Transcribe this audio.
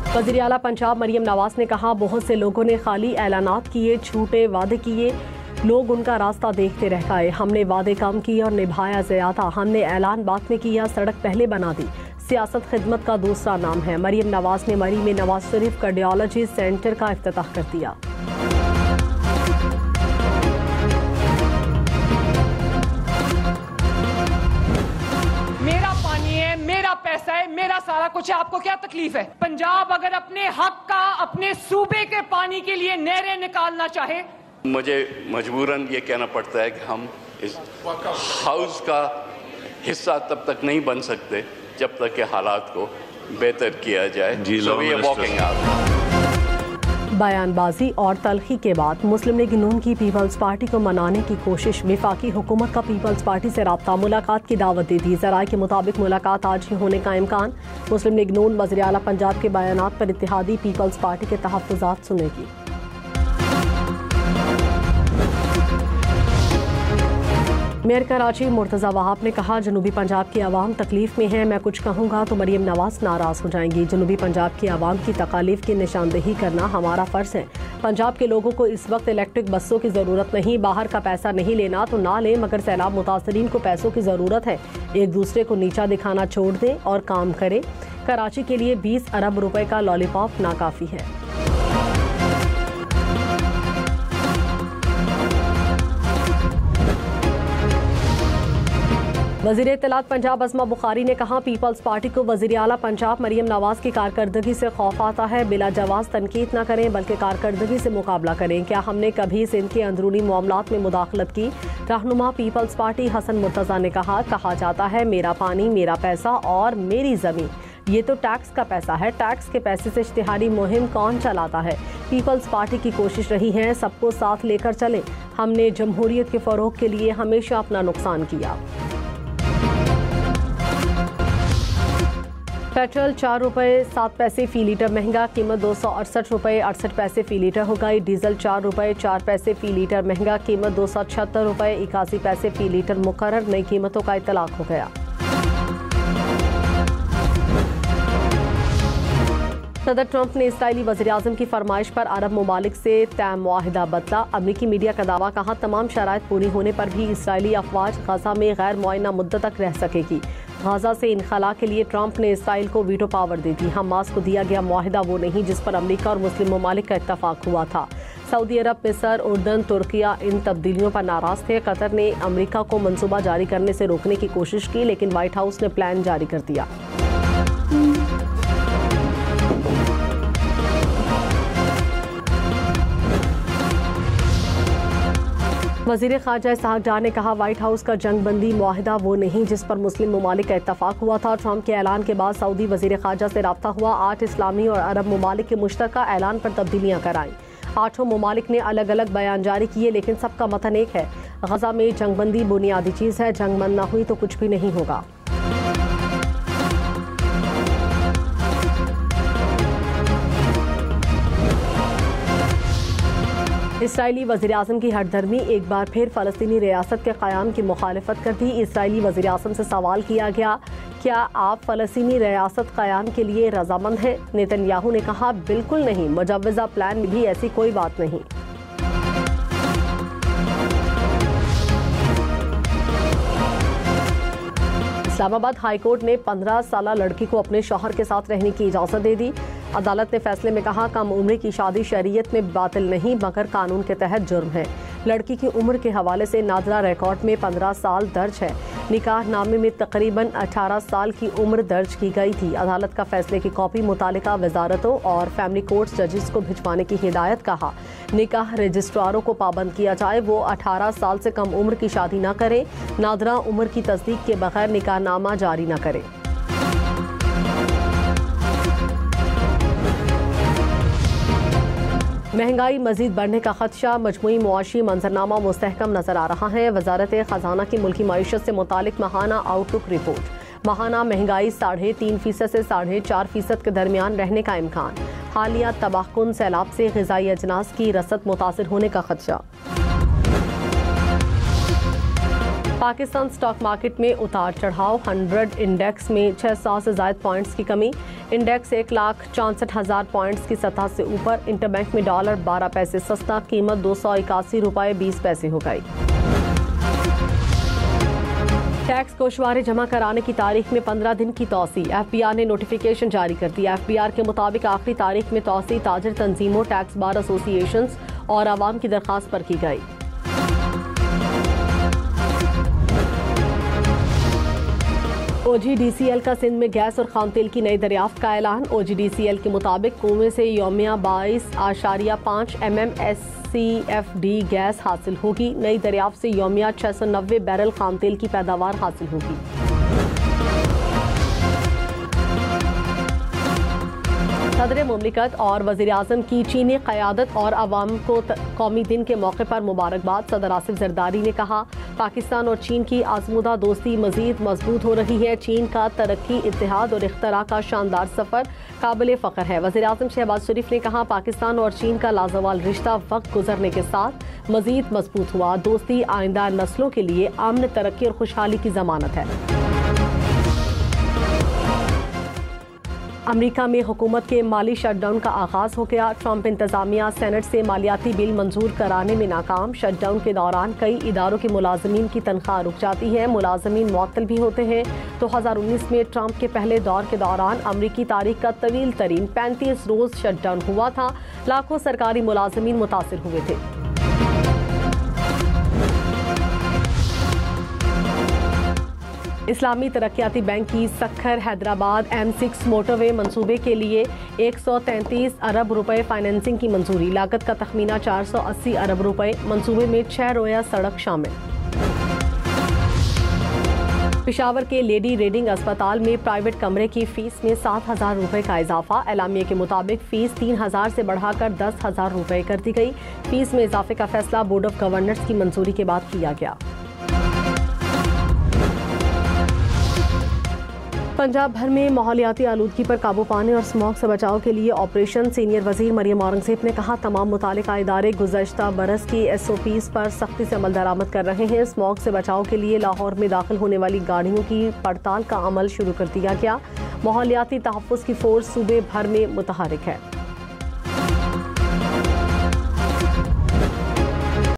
वज़ीर आला पंजाब मरियम नवाज ने कहा, बहुत से लोगों ने खाली ऐलानात किए, झूठे वादे किए, लोग उनका रास्ता देखते रह गए। हमने वादे कम किए और निभाया ज़्यादा। हमने ऐलान बाद में किया, सड़क पहले बना दी। सियासत खिदमत का दूसरा नाम है। मरियम नवाज ने मरी में नवाज शरीफ कार्डियोलॉजी सेंटर का इफ्तिताह कर दिया। मेरा पानी है, मेरा पैसा है, मेरा सारा कुछ है, आपको क्या तकलीफ है? पंजाब अगर अपने हक का, अपने सूबे के पानी के लिए नहरें निकालना चाहे, मुझे मजबूरन ये कहना पड़ता है कि हम इस हाउस का हिस्सा तब तक नहीं बन सकते जब तक कि हालात को बेहतर किया जाए। बयानबाजी और तलखी के बाद मुस्लिम लीग नून की पीपल्स पार्टी को मनाने की कोशिश। वफाकी हुकूमत का पीपल्स पार्टी से राब्ता, मुलाकात की दावत दे दी। ज़राए के मुताबिक मुलाकात आज ही होने का इम्कान। मुस्लिम लीग नून वज़ीर आला पंजाब के बयानात पर इत्तेहादी पीपल्स पार्टी के तहफ़्फ़ुज़ात सुनेगी। मेयर कराची मुर्तज़ा वहाब ने कहा, जनूबी पंजाब की आवाम तकलीफ में है। मैं कुछ कहूँगा तो मरियम नवाज नाराज़ हो जाएंगी। जनूबी पंजाब की आवाम की तकालीफ की निशानदेही करना हमारा फ़र्ज़ है। पंजाब के लोगों को इस वक्त इलेक्ट्रिक बसों की ज़रूरत नहीं। बाहर का पैसा नहीं लेना तो ना लें, मगर सैलाब मुतासरीन को पैसों की ज़रूरत है। एक दूसरे को नीचा दिखाना छोड़ दें और काम करें। कराची के लिए 20 अरब रुपए का लॉलीपॉप नाकाफ़ी है। वज़ीर इत्तलात पंजाब अज़मा बुखारी ने कहा, पीपल्स पार्टी को वज़ीर आला पंजाब मरियम नवाज की कारकर्दगी से खौफ आता है। बिला जवाज़ तनकीद न करें बल्कि कारकर्दगी से मुकाबला करें। क्या हमने कभी सिंध के अंदरूनी मामलात में मुदाखलत की? रहनुमा पीपल्स पार्टी हसन मुर्तज़ा ने कहा जाता है मेरा पानी, मेरा पैसा और मेरी ज़मीन। ये तो टैक्स का पैसा है। टैक्स के पैसे से इश्तिहारी मुहिम कौन चलाता है? पीपल्स पार्टी की कोशिश रही है सबको साथ लेकर चलें। हमने जमहूरियत के फ़रोग़ के लिए हमेशा अपना नुकसान किया। पेट्रोल 4 रुपये 7 पैसे फ़ी लीटर महंगा, कीमत 268 रुपये 68 पैसे फ़ी लीटर हो गई। डीजल 4 रुपये 4 पैसे फ़ी लीटर महंगा, कीमत 276 रुपये 81 पैसे फ़ी लीटर मुकर्रर। नई कीमतों का इतलाक हो गया। सदर ट्रंप ने इस्राइली वज़ीर-ए-आज़म की फरमाइश पर अरब ममालिक से तय मुआहिदा बदला। अमरीकी मीडिया का दावा, कहा तमाम शराइत पूरी होने पर भी इस्राइली अफवाज गजा में गैर मुअय्यना मुद्दत तक रह सकेगी। गजा से इनखला के लिए ट्रंप ने इसराइल को वीटो पावर दे दी। हमास को दिया गया मुआहिदा वो नहीं जिस पर अमरीका और मुस्लिम ममालिक का इत्तफाक हुआ था। सऊदी अरब, मिस्र, उर्दन, तुर्किया इन तब्दीलियों पर नाराज थे। कतर ने अमरीका को मंसूबा जारी करने से रोकने की कोशिश की, लेकिन व्हाइट हाउस ने प्लान जारी कर दिया। वज़ीर ख़ारजा इसहाक़ डार ने कहा, व्हाइट हाउस का जंग बंदी मुआहिदा वो नहीं जिस पर मुस्लिम ममालिक का इत्तफाक हुआ था। ट्रंप के ऐलान के बाद सऊदी वज़ीर ख़ारजा से रब्ता हुआ। 8 इस्लामी और अरब ममालिक के मुश्तरका ऐलान पर तब्दीलियाँ कराईं। 8 ममालिक ने अलग अलग बयान जारी किए, लेकिन सबका मतन एक है, गजा में जंग बंदी बुनियादी चीज़ है। जंग बंद न हुई तो कुछ भी नहीं होगा। इसराइली वज़ीर-ए-आज़म की हरदर्मी, एक बार फिर फ़लस्तीनी रियासत के क़याम की मुखालफत कर दी। इसराइली वज़ीर-ए-आज़म से सवाल किया गया, क्या आप फ़लस्तीनी रियासत क़याम के लिए रज़ामंद हैं? नेतन्याहू ने कहा, बिल्कुल नहीं, मुजव्वज़ा प्लान में भी ऐसी कोई बात नहीं। इस्लामाबाद हाई कोर्ट ने 15 साला लड़की को अपने शौहर के साथ रहने की इजाज़त दे दी। अदालत ने फैसले में कहा, कम उम्र की शादी शरीयत में बातिल नहीं मगर कानून के तहत जुर्म है। लड़की की उम्र के हवाले से नादरा रिकॉर्ड में 15 साल दर्ज है। निकाह नामे में तकरीबन 18 साल की उम्र दर्ज की गई थी। अदालत का फैसले की कॉपी मुतालिका वजारतों और फैमिली कोर्ट्स जजेस को भिजवाने की हिदायत। कहा, निकाह रजिस्ट्रारों को पाबंद किया जाए, वो 18 साल से कम उम्र की शादी न करें। नादरा उम्र की तस्दीक के बगैर निकाहनामा जारी न करें। महंगाई मजीद बढ़ने का खदशा, मजमूई मुआशी मंजरनामा मुस्तहकम नजर आ रहा है। वजारत खजाना की मुल्की मईशत से मुतालिक माहाना आउटलुक रिपोर्ट। माहाना महंगाई 3.5% से 4.5% के दरमियान रहने का इम्कान। हालिया तबाहकुन सैलाब से ग़िज़ाई अजनास की रसद मुतासिर होने का खदशा। पाकिस्तान स्टॉक मार्केट में उतार चढ़ाव, 100 इंडेक्स में 600 से ज्यादा पॉइंट्स की कमी। इंडेक्स 1,64,000 पॉइंट्स की सतह से ऊपर। इंटरबैंक में डॉलर 12 पैसे सस्ता, कीमत 281 रुपये 20 पैसे हो गई। टैक्स गोशवारे जमा कराने की तारीख में 15 दिन की तौसी। FBI ने नोटिफिकेशन जारी कर दी। FBI के मुताबिक आखिरी तारीख में तौसी ताजर तंजीमों, टैक्स बार एसोसिएशंस और आवाम की दरख्वास्त पर की गई। OGDCL का सिंध में गैस और खाम तेल की नई दरियाफ्त का ऐलान। OGDCL के मुताबिक कुएं से यौमिया 22.5 MMSCFD गैस हासिल होगी। नई दरियाफ्त से यौमिया 690 बैरल खाम तेल की पैदावार हासिल होगी। सदर मुमलिकत और वज़ीर आज़म की चीनी क़यादत और अवाम को कौमी दिन के मौके पर मुबारकबाद। सदर आसिफ जरदारी ने कहा, पाकिस्तान और चीन की आजमूदा दोस्ती मज़ीद मजबूत हो रही है। चीन का तरक्की, इत्तेहाद और इख्तरा का शानदार सफ़र काबिल फ़ख्र है। वज़ीर आज़म शहबाज शरीफ ने कहा, पाकिस्तान और चीन का लाजवाल रिश्ता वक्त गुजरने के साथ मज़ीद मजबूत हुआ। दोस्ती आइंदा नस्लों के लिए अमन, तरक्की और खुशहाली की ज़मानत है। अमेरिका में हुकूमत के माली शटडाउन का आगाज हो गया। ट्रंप इंतजामिया सेनेट से मालियाती बिल मंजूर कराने में नाकाम। शटडाउन के दौरान कई इदारों के मुलाजमीन की तनख्वाह रुक जाती है, मुलाजमीन मुअत्तल भी होते हैं। 2019 में ट्रंप के पहले दौर के दौरान अमरीकी तारीख का तवील तरीन 35 रोज शटडाउन हुआ था। लाखों सरकारी मुलाजमीन मुतासिर हुए थे। इस्लामी तरक्याती बैंक की सक्खर हैदराबाद M6 मोटरवे मंसूबे के लिए 133 अरब रुपए फाइनेंसिंग की मंजूरी। लागत का तखमीना 480 अरब रुपए। मंसूबे में 6 रोया सड़क शामिल। पेशावर के लेडी रीडिंग अस्पताल में प्राइवेट कमरे की फीस में 7,000 रुपए का इजाफा। एलामिया के मुताबिक फीस 3,000 से बढ़ाकर 10,000 रुपए कर दी गई। फीस में इजाफे का फैसला बोर्ड ऑफ गवर्नर्स की मंजूरी के बाद किया गया। पंजाब भर में माहौलियाती आलूदगी पर काबू पाने और स्मॉग से बचाव के लिए ऑपरेशन। सीनियर वजीर मरियम औरंगजेब ने कहा, तमाम मुतालिका इदारे गुज़श्ता बरस की SOPs पर सख्ती से अमल दरामद कर रहे हैं। स्मॉग से बचाव के लिए लाहौर में दाखिल होने वाली गाड़ियों की पड़ताल का अमल शुरू कर दिया गया। माहौलियाती तहफ़्फ़ुज़ की फोर्स सूबे भर में मुतहरिक है।